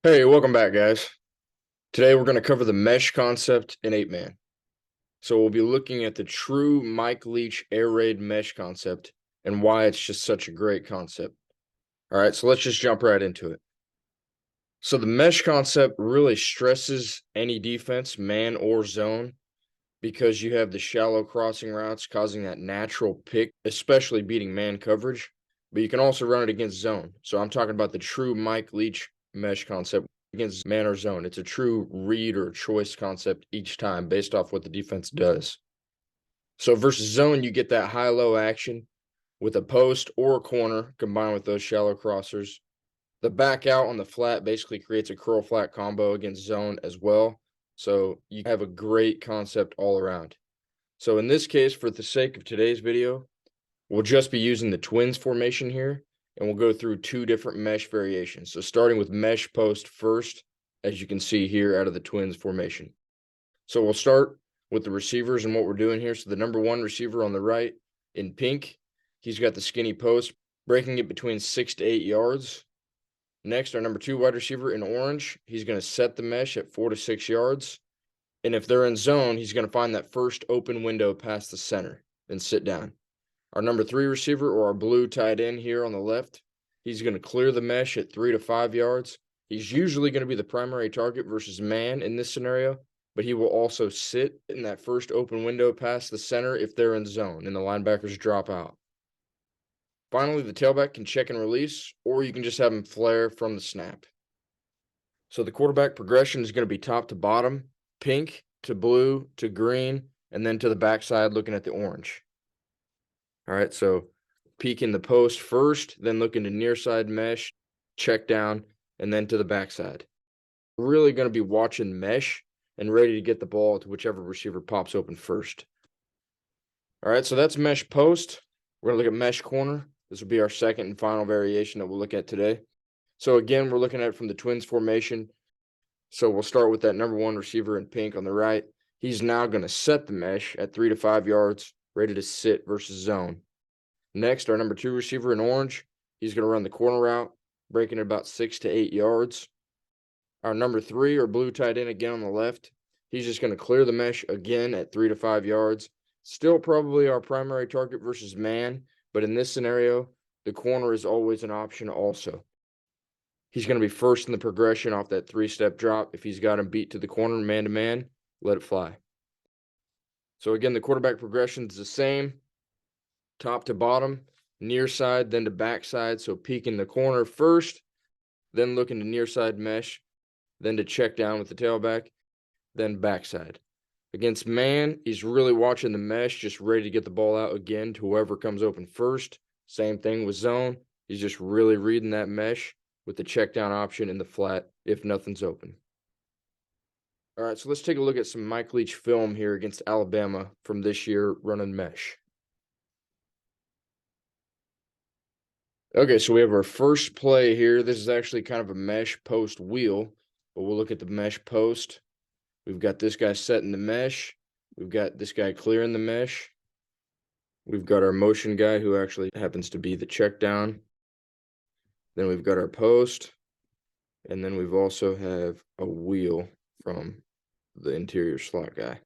Hey, welcome back, guys. Today we're going to cover the mesh concept in 8-man. So we'll be looking at the true Mike Leach air raid mesh concept and why it's just such a great concept. All right, so let's just jump right into it. So the mesh concept really stresses any defense, man or zone, because you have the shallow crossing routes causing that natural pick, especially beating man coverage. But you can also run it against zone. So I'm talking about the true Mike Leach mesh concept against man or zone. It's a true read or choice concept each time based off what the defense does. So versus zone, you get that high-low action with a post or a corner combined with those shallow crossers. The back out on the flat basically creates a curl flat combo against zone as well. So you have a great concept all around. So in this case, for the sake of today's video, we'll just be using the twins formation here, and we'll go through two different mesh variations. So starting with mesh post first, as you can see here out of the twins formation. So we'll start with the receivers and what we're doing here. So the number one receiver on the right in pink, he's got the skinny post, breaking it between 6 to 8 yards. Next, our number two wide receiver in orange, he's going to set the mesh at 4 to 6 yards. And if they're in zone, he's going to find that first open window past the center and sit down. Our number three receiver, or our blue tight end here on the left, he's going to clear the mesh at 3 to 5 yards. He's usually going to be the primary target versus man in this scenario, but he will also sit in that first open window past the center if they're in zone and the linebackers drop out. Finally, the tailback can check and release, or you can just have him flare from the snap. So the quarterback progression is going to be top to bottom, pink to blue to green, and then to the backside looking at the orange. All right, so peeking the post first, then looking to near side mesh, check down, and then to the backside. Really going to be watching mesh and ready to get the ball to whichever receiver pops open first. All right, so that's mesh post. We're going to look at mesh corner. This will be our second and final variation that we'll look at today. So again, we're looking at it from the twins formation. So we'll start with that number one receiver in pink on the right. He's now going to set the mesh at 3 to 5 yards, ready to sit versus zone. Next, our number two receiver in orange, he's going to run the corner route, breaking it about 6 to 8 yards. Our number three, or blue tight end again on the left, he's just going to clear the mesh again at 3 to 5 yards. Still probably our primary target versus man, but in this scenario, the corner is always an option also. He's going to be first in the progression off that 3-step drop. If he's got him beat to the corner, man-to-man, let it fly. So again, the quarterback progression is the same. Top to bottom, near side, then to backside. So peeking the corner first, then looking to near side mesh, then to check down with the tailback, then backside. Against man, he's really watching the mesh, just ready to get the ball out again to whoever comes open first. Same thing with zone. He's just really reading that mesh with the check down option in the flat if nothing's open. All right, so let's take a look at some Mike Leach film here against Alabama from this year running mesh. Okay, so we have our first play here. This is actually kind of a mesh post wheel, but we'll look at the mesh post. We've got this guy setting the mesh. We've got this guy clearing the mesh. We've got our motion guy who actually happens to be the check down. Then we've got our post. And then we've also have a wheel from the interior slot guy.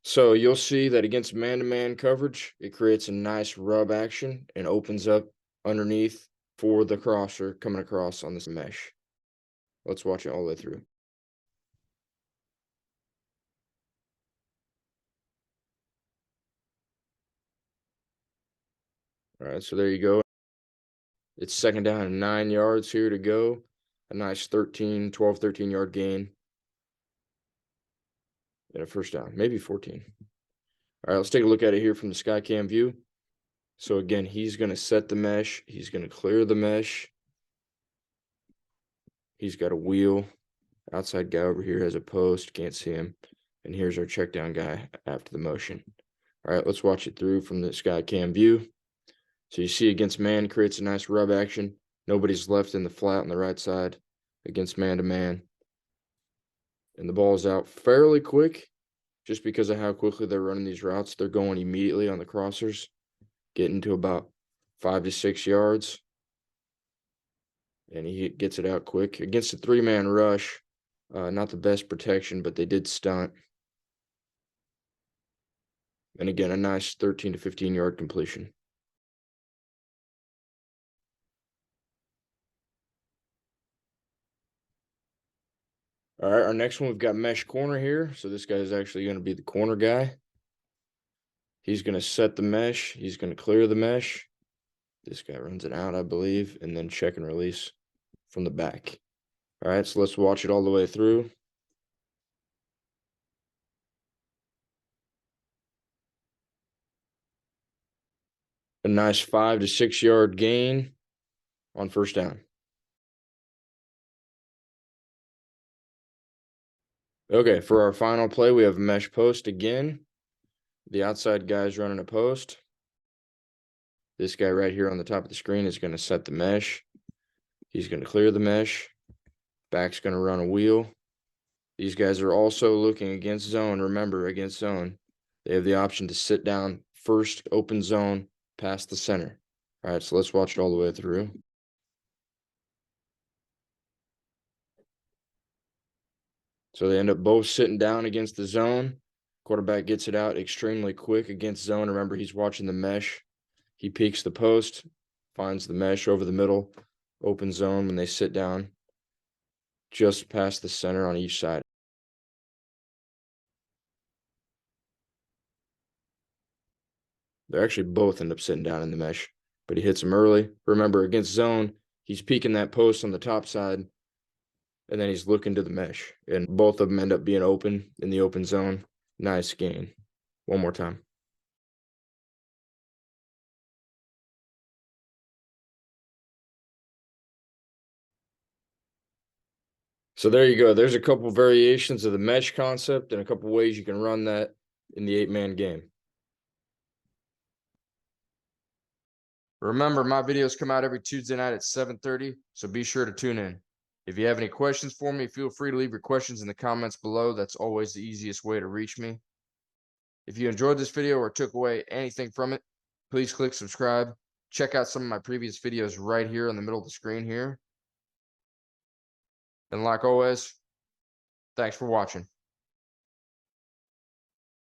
So you'll see that against man-to-man coverage, it creates a nice rub action and opens up underneath for the crosser coming across on this mesh. Let's watch it all the way through. All right, so there you go. It's second down and 9 yards here to go. A nice 12, 13 yard gain. And a first down, maybe 14. All right, let's take a look at it here from the sky cam view. So again, he's going to set the mesh. He's going to clear the mesh. He's got a wheel. Outside guy over here has a post. Can't see him. And here's our check down guy after the motion. All right, let's watch it through from the sky cam view. So you see against man, creates a nice rub action. Nobody's left in the flat on the right side against man-to-man. And the ball is out fairly quick just because of how quickly they're running these routes. They're going immediately on the crossers, getting to about 5 to 6 yards. and he gets it out quick against a 3-man rush. Not the best protection, but they did stunt. And again, a nice 13 to 15-yard completion. All right, our next one, we've got mesh corner here. So this guy is actually going to be the corner guy. He's going to set the mesh. He's going to clear the mesh. This guy runs it out, I believe, and then check and release from the back. All right, so let's watch it all the way through. A nice 5 to 6 yard gain on first down. Okay, for our final play, we have mesh post again. The outside guy's running a post. This guy right here on the top of the screen is going to set the mesh. He's going to clear the mesh. Back's going to run a wheel. These guys are also looking against zone. Remember, against zone, they have the option to sit down first, open zone, past the center. All right, so let's watch it all the way through. So they end up both sitting down against the zone. Quarterback gets it out extremely quick against zone. Remember, he's watching the mesh. He peeks the post, finds the mesh over the middle, open zone when they sit down, just past the center on each side. They're actually both end up sitting down in the mesh, but he hits him early. Remember, against zone, he's peeking that post on the top side, and then he's looking to the mesh, and both of them end up being open in the open zone. Nice gain. One more time. So there you go. There's a couple variations of the mesh concept and a couple ways you can run that in the 8-man game. Remember, my videos come out every Tuesday night at 7:30, so be sure to tune in. If you have any questions for me, feel free to leave your questions in the comments below. That's always the easiest way to reach me. If you enjoyed this video or took away anything from it, please click subscribe. Check out some of my previous videos right here in the middle of the screen here. And like always, thanks for watching.